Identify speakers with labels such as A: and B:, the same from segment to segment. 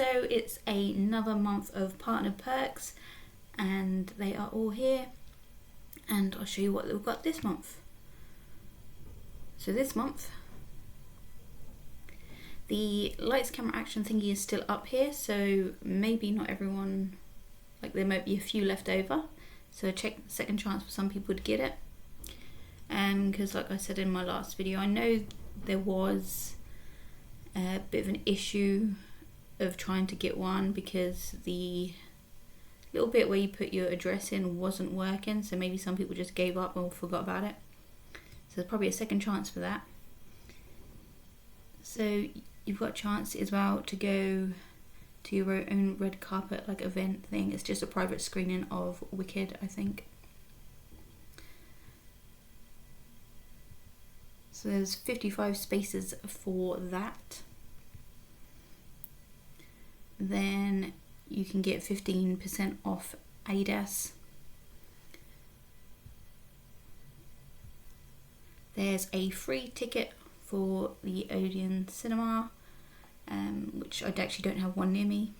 A: So it's another month of partner perks, and they are all here, and I'll show you what we've got this month. So this month the lights, camera, action thingy is still up here, so maybe not everyone, like there might be a few left over, so check second chance for some people to get it. Because like I said in my last video, I know there was a bit of an issue of trying to get one because the little bit where you put your address in wasn't working, so maybe some people just gave up or forgot about it. So there's probably a second chance for that. So you've got a chance as well to go to your own red carpet like event thing. It's just a private screening of Wicked, I think. So there's 55 spaces for that. Then you can get 15% off Adidas. There's a free ticket for the Odeon Cinema, which I actually don't have one near me,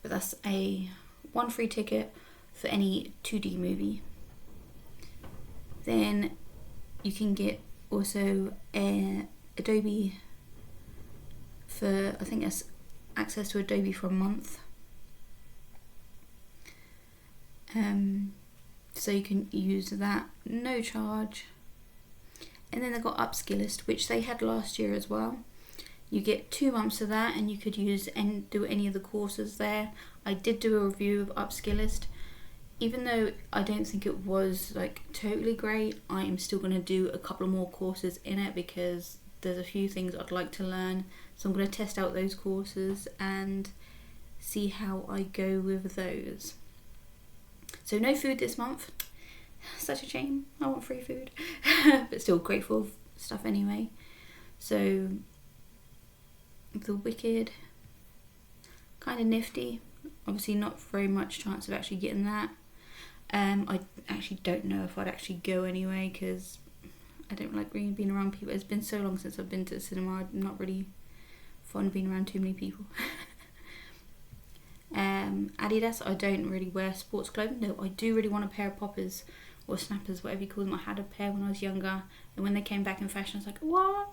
A: but that's one free ticket for any 2D movie. Then you can get also Adobe for, I think that's access to Adobe for a month. So you can use that, no charge. And then they've got Upskillist, which they had last year as well. You get 2 months of that, and you could use and do any of the courses there. I did do a review of Upskillist. Even though I don't think it was like totally great, I am still going to do a couple of more courses in it because there's a few things I'd like to learn. So I'm going to test out those courses and see how I go with those. So no food this month. Such a shame. I want free food. But still grateful stuff anyway. So the Wicked, kind of nifty. Obviously not very much chance of actually getting that. I actually don't know if I'd actually go anyway because I don't like really being around people. It's been so long since I've been to the cinema. I'm not really fond of being around too many people. Adidas, I don't really wear sports clothing. No, I do really want a pair of poppers or snappers, whatever you call them. I had a pair when I was younger, and when they came back in fashion, I was like, what?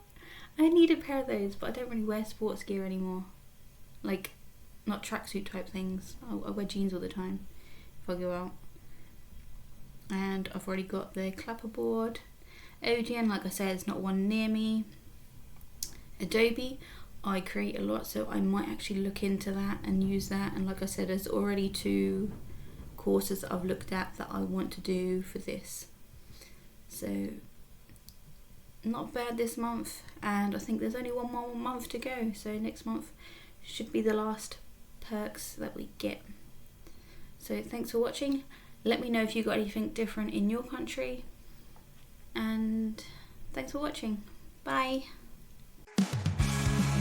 A: I need a pair of those, but I don't really wear sports gear anymore. Like, not tracksuit type things. I wear jeans all the time if I go out. And I've already got the clapperboard. Odeon, like I said, it's not one near me. Adobe, I create a lot, so I might actually look into that and use that. And like I said, there's already 2 courses that I've looked at that I want to do for this. So not bad this month, and I think there's only one more month to go, so next month should be the last perks that we get. So thanks for watching. Let me know if you got anything different in your country, and thanks for watching. Bye.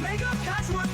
A: Make up, catch what